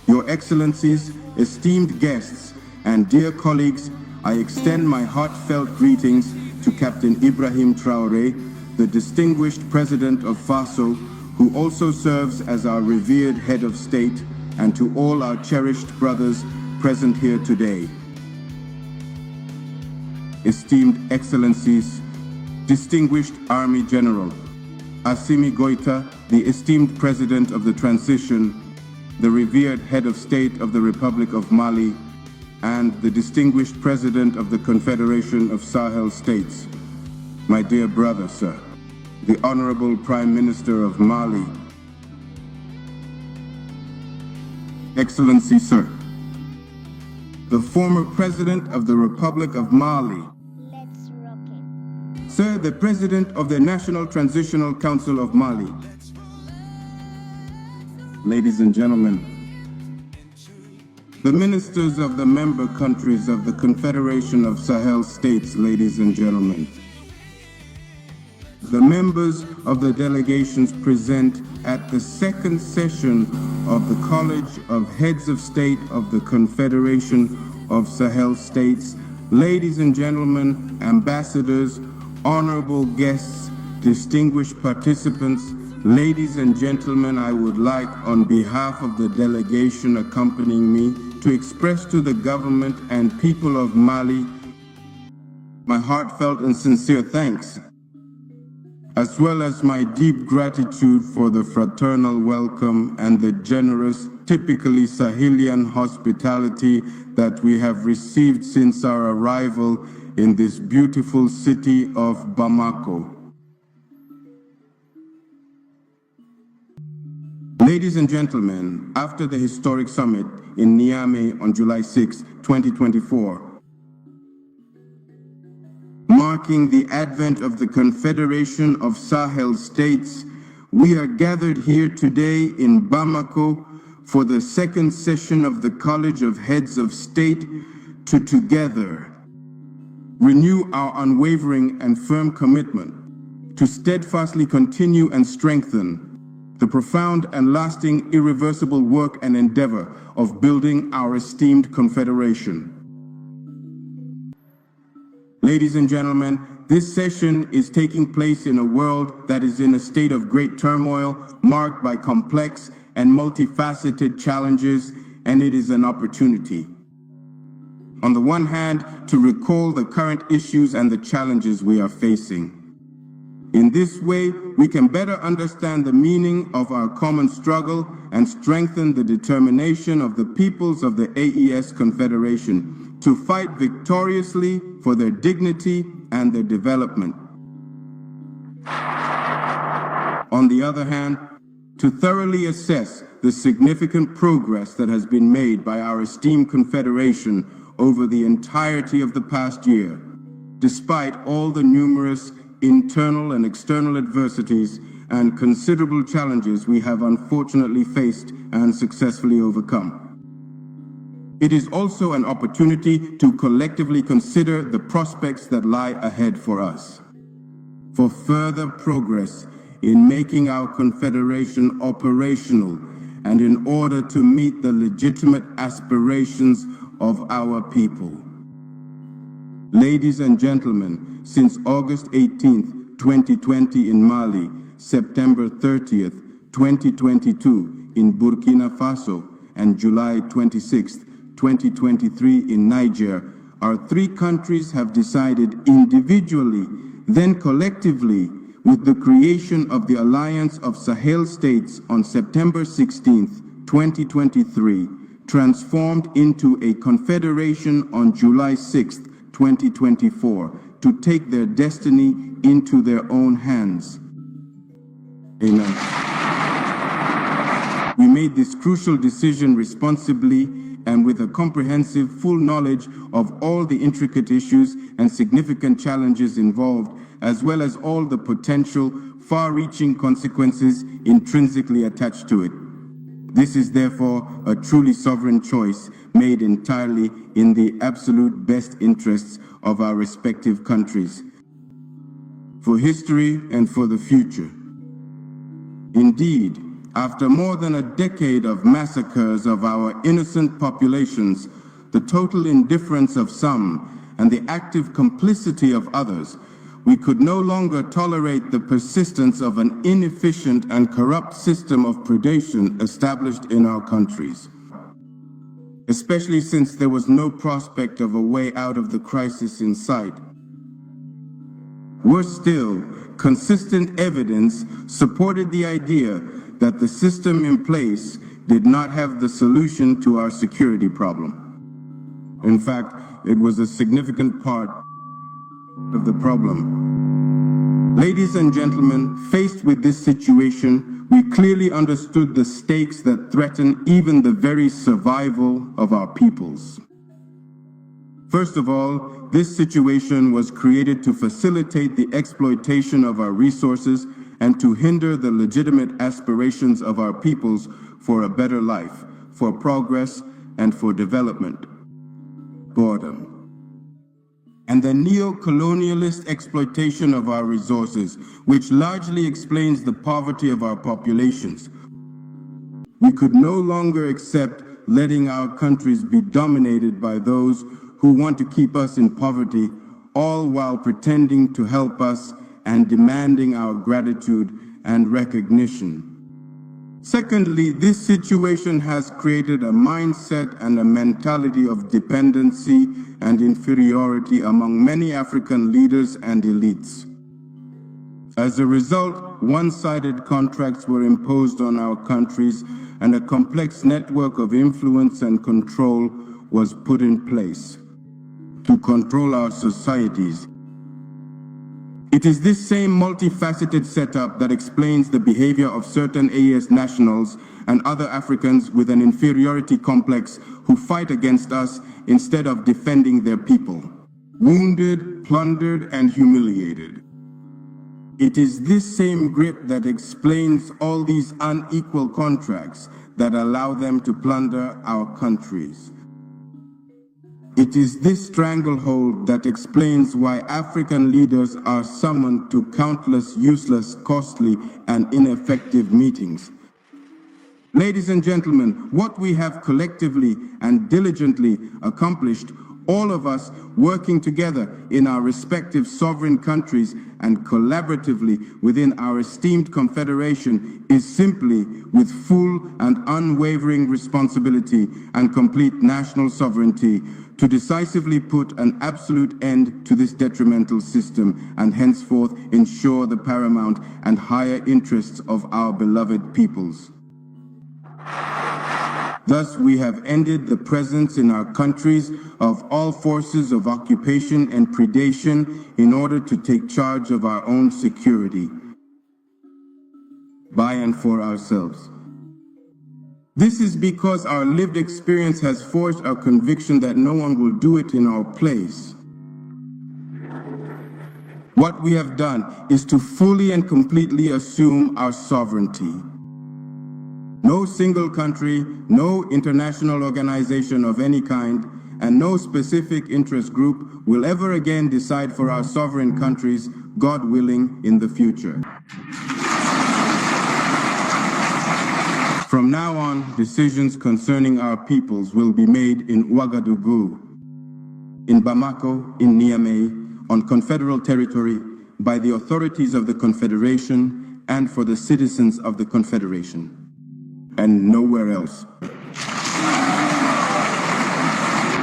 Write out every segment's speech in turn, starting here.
Your Excellencies, esteemed guests, and dear colleagues, I extend my heartfelt greetings to Captain Ibrahim Traoré, the distinguished President of Faso, who also serves as our revered head of state, and to all our cherished brothers present here today. Esteemed Excellencies, distinguished Army General, Assimi Goïta, the esteemed President of the Transition, the revered Head of State of the Republic of Mali, and the distinguished President of the Confederation of Sahel States, my dear brother, sir, the Honorable Prime Minister of Mali, Excellency, sir, the former President of the Republic of Mali, sir, the President of the National Transitional Council of Mali, ladies and gentlemen, the ministers of the member countries of the Confederation of Sahel States, ladies and gentlemen, the members of the delegations present at the second session of the College of Heads of State of the Confederation of Sahel States, ladies and gentlemen, ambassadors, honorable guests, distinguished participants, ladies and gentlemen, I would like, on behalf of the delegation accompanying me, to express to the government and people of Mali my heartfelt and sincere thanks, as well as my deep gratitude for the fraternal welcome and the generous, typically Sahelian hospitality that we have received since our arrival in this beautiful city of Bamako. Ladies and gentlemen, after the historic summit in Niamey on July 6, 2024, marking the advent of the Confederation of Sahel States, we are gathered here today in Bamako for the second session of the College of Heads of State to together renew our unwavering and firm commitment to steadfastly continue and strengthen the profound and lasting irreversible work and endeavor of building our esteemed Confederation. Ladies and gentlemen, this session is taking place in a world that is in a state of great turmoil, marked by complex and multifaceted challenges, and it is an opportunity, on the one hand, to recall the current issues and the challenges we are facing. In this way, we can better understand the meaning of our common struggle and strengthen the determination of the peoples of the AES Confederation to fight victoriously for their dignity and their development. On the other hand, to thoroughly assess the significant progress that has been made by our esteemed Confederation over the entirety of the past year, despite all the numerous internal and external adversities and considerable challenges we have unfortunately faced and successfully overcome. It is also an opportunity to collectively consider the prospects that lie ahead for us, for further progress in making our Confederation operational and in order to meet the legitimate aspirations of our people. Ladies and gentlemen, since August 18th, 2020 in Mali, September 30th, 2022 in Burkina Faso, and July 26th, 2023 in Niger, our three countries have decided individually, then collectively, with the creation of the Alliance of Sahel States on September 16th, 2023, transformed into a confederation on July 6th, 2024, to take their destiny into their own hands. Amen. We made this crucial decision responsibly and with a comprehensive, full knowledge of all the intricate issues and significant challenges involved, as well as all the potential, far-reaching consequences intrinsically attached to it. This is therefore a truly sovereign choice made entirely in the absolute best interests of our respective countries, for history and for the future. Indeed, After more than a decade of massacres of our innocent populations, the total indifference of some, and the active complicity of others, we could no longer tolerate the persistence of an inefficient and corrupt system of predation established in our countries. Especially since there was no prospect of a way out of the crisis in sight. Worse still, consistent evidence supported the idea that the system in place did not have the solution to our security problem. In fact, it was a significant part of the problem. Ladies and gentlemen, faced with this situation, we clearly understood the stakes that threaten even the very survival of our peoples. First of all, this situation was created to facilitate the exploitation of our resources and to hinder the legitimate aspirations of our peoples for a better life, for progress, and for development. Boredom. And the neo-colonialist exploitation of our resources, which largely explains the poverty of our populations. We could no longer accept letting our countries be dominated by those who want to keep us in poverty, all while pretending to help us and demanding our gratitude and recognition. Secondly, this situation has created a mindset and a mentality of dependency and inferiority among many African leaders and elites. As a result, one-sided contracts were imposed on our countries and a complex network of influence and control was put in place to control our societies. It is this same multifaceted setup that explains the behavior of certain AES nationals and other Africans with an inferiority complex who fight against us instead of defending their people, wounded, plundered, and humiliated. It is this same grip that explains all these unequal contracts that allow them to plunder our countries. It is this stranglehold that explains why African leaders are summoned to countless useless, costly, and ineffective meetings. Ladies and gentlemen, what we have collectively and diligently accomplished, all of us working together in our respective sovereign countries and collaboratively within our esteemed confederation, is simply with full and unwavering responsibility and complete national sovereignty to decisively put an absolute end to this detrimental system and henceforth ensure the paramount and higher interests of our beloved peoples. Thus, we have ended the presence in our countries of all forces of occupation and predation in order to take charge of our own security, by and for ourselves. This is because our lived experience has forged our conviction that no one will do it in our place. What we have done is to fully and completely assume our sovereignty. No single country, no international organization of any kind, and no specific interest group will ever again decide for our sovereign countries, God willing, in the future. From now on, decisions concerning our peoples will be made in Ouagadougou, in Bamako, in Niamey, on Confederal territory, by the authorities of the Confederation and for the citizens of the Confederation, and nowhere else.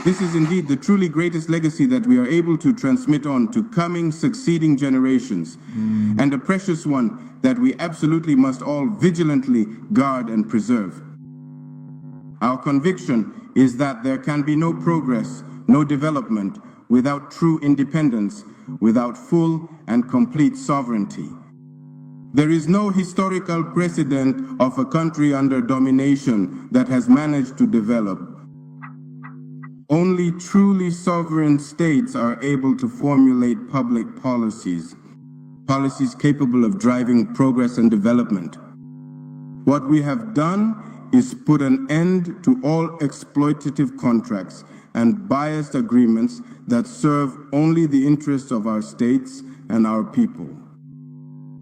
This is indeed the truly greatest legacy that we are able to transmit on to coming, succeeding generations, and a precious one that we absolutely must all vigilantly guard and preserve. Our conviction is that there can be no progress, no development, without true independence, without full and complete sovereignty. There is no historical precedent of a country under domination that has managed to develop. Only truly sovereign states are able to formulate public policies capable of driving progress and development. What we have done is put an end to all exploitative contracts and biased agreements that serve only the interests of our states and our people.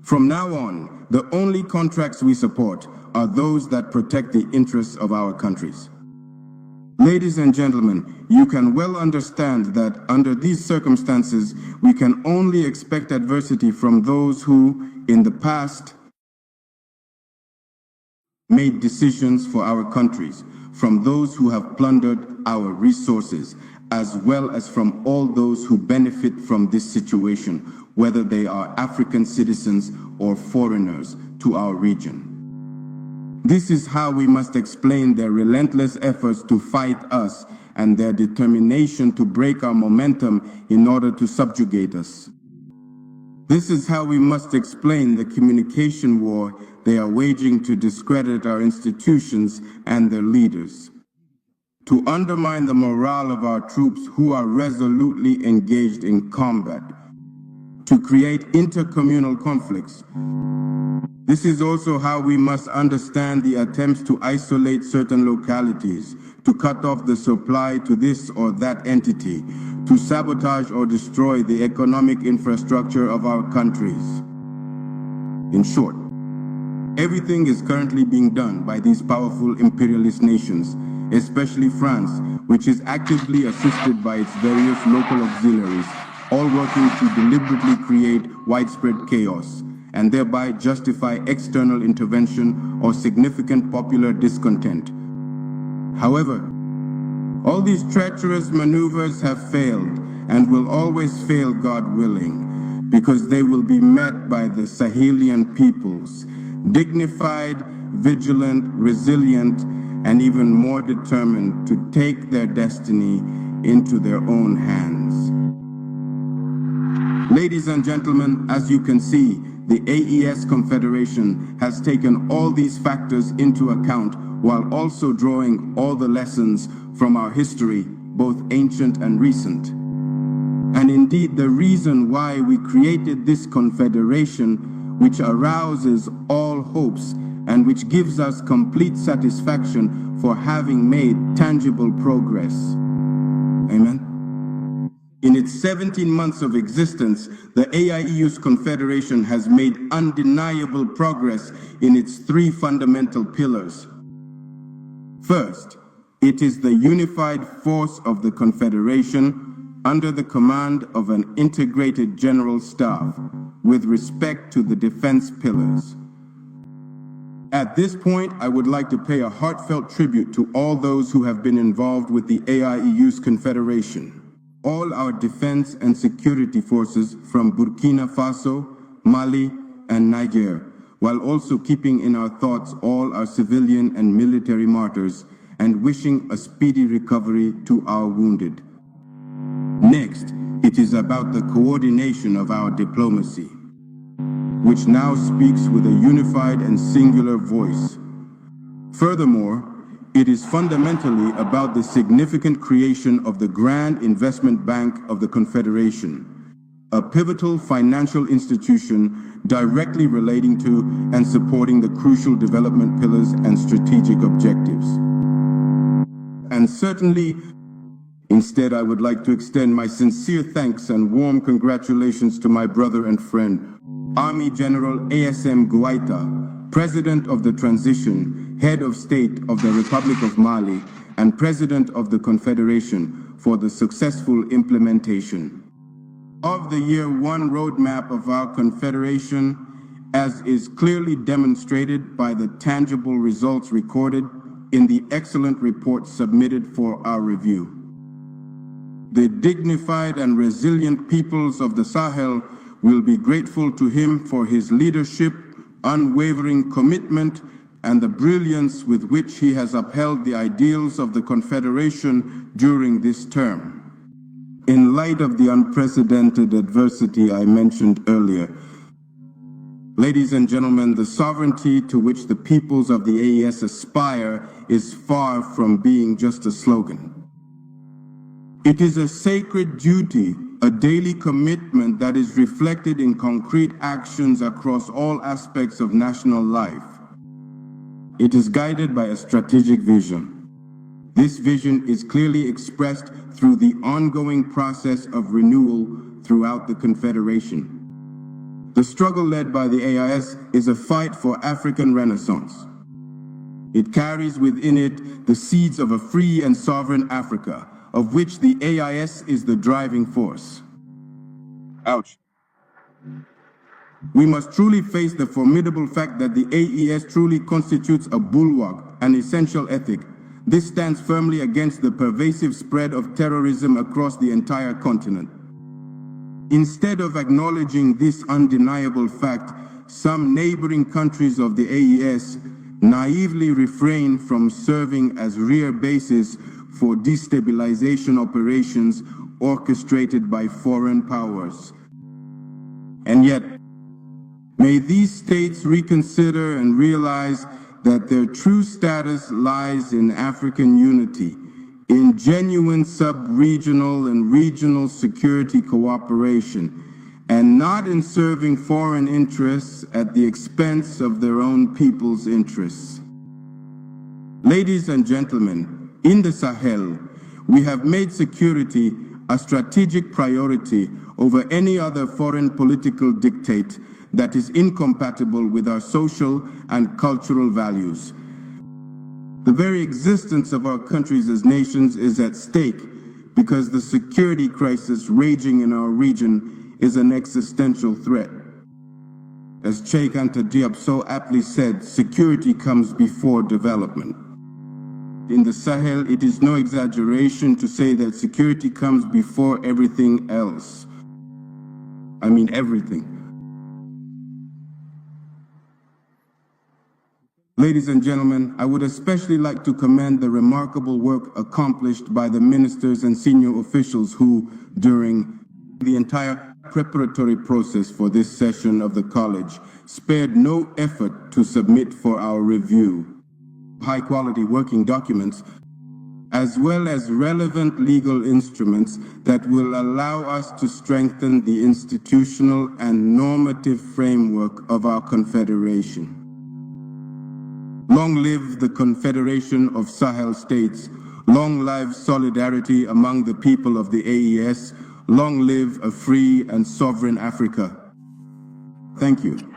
From now on, the only contracts we support are those that protect the interests of our countries. Ladies and gentlemen, you can well understand that under these circumstances, we can only expect adversity from those who, in the past, made decisions for our countries, from those who have plundered our resources, as well as from all those who benefit from this situation, whether they are African citizens or foreigners to our region. This is how we must explain their relentless efforts to fight us and their determination to break our momentum in order to subjugate us. This is how we must explain the communication war they are waging to discredit our institutions and their leaders, to undermine the morale of our troops who are resolutely engaged in combat, to create intercommunal conflicts. This is also how we must understand the attempts to isolate certain localities, to cut off the supply to this or that entity, to sabotage or destroy the economic infrastructure of our countries. In short, everything is currently being done by these powerful imperialist nations, especially France, which is actively assisted by its various local auxiliaries, all working to deliberately create widespread chaos and thereby justify external intervention or significant popular discontent. However, all these treacherous maneuvers have failed and will always fail, God willing, because they will be met by the Sahelian peoples, dignified, vigilant, resilient, and even more determined to take their destiny into their own hands. Ladies and gentlemen, as you can see, the AES Confederation has taken all these factors into account while also drawing all the lessons from our history, both ancient and recent. And indeed, the reason why we created this confederation, which arouses all hopes and which gives us complete satisfaction for having made tangible progress. Amen. In its 17 months of existence, the AIEU's Confederation has made undeniable progress in its three fundamental pillars. First, it is the unified force of the Confederation under the command of an integrated general staff with respect to the defense pillars. At this point, I would like to pay a heartfelt tribute to all those who have been involved with the AIEU's Confederation. All our defense and security forces from Burkina Faso, Mali, and Niger, while also keeping in our thoughts all our civilian and military martyrs and wishing a speedy recovery to our wounded. Next, it is about the coordination of our diplomacy, which now speaks with a unified and singular voice. Furthermore, it is fundamentally about the significant creation of the Grand Investment Bank of the Confederation, a pivotal financial institution directly relating to and supporting the crucial development pillars and strategic objectives. And certainly, instead, I would like to extend my sincere thanks and warm congratulations to my brother and friend, Army General ASM Goïta, President of the Transition, Head of State of the Republic of Mali, and President of the Confederation for the successful implementation of the Year One roadmap of our Confederation, as is clearly demonstrated by the tangible results recorded in the excellent report submitted for our review. The dignified and resilient peoples of the Sahel will be grateful to him for his leadership, unwavering commitment, and the brilliance with which he has upheld the ideals of the Confederation during this term. In light of the unprecedented adversity I mentioned earlier, ladies and gentlemen, the sovereignty to which the peoples of the AES aspire is far from being just a slogan. It is a sacred duty, a daily commitment that is reflected in concrete actions across all aspects of national life. It is guided by a strategic vision. This vision is clearly expressed through the ongoing process of renewal throughout the Confederation. The struggle led by the AIS is a fight for African renaissance. It carries within it the seeds of a free and sovereign Africa, of which the AIS is the driving force. Ouch. We must truly face the formidable fact that the AES truly constitutes a bulwark, an essential ethic. This stands firmly against the pervasive spread of terrorism across the entire continent. Instead of acknowledging this undeniable fact, some neighboring countries of the AES naively refrain from serving as rear bases for destabilization operations orchestrated by foreign powers. And yet, may these states reconsider and realize that their true status lies in African unity, in genuine sub-regional and regional security cooperation, and not in serving foreign interests at the expense of their own people's interests. Ladies and gentlemen, in the Sahel, we have made security a strategic priority over any other foreign political dictate that is incompatible with our social and cultural values. The very existence of our countries as nations is at stake because the security crisis raging in our region is an existential threat. As Sheikh Anta Diop so aptly said, security comes before development. In the Sahel, it is no exaggeration to say that security comes before everything else. I mean everything. Ladies and gentlemen, I would especially like to commend the remarkable work accomplished by the ministers and senior officials who, during the entire preparatory process for this session of the college, spared no effort to submit for our review high-quality working documents, as well as relevant legal instruments that will allow us to strengthen the institutional and normative framework of our confederation. Long live the Confederation of Sahel States. Long live solidarity among the people of the AES. Long live a free and sovereign Africa. Thank you.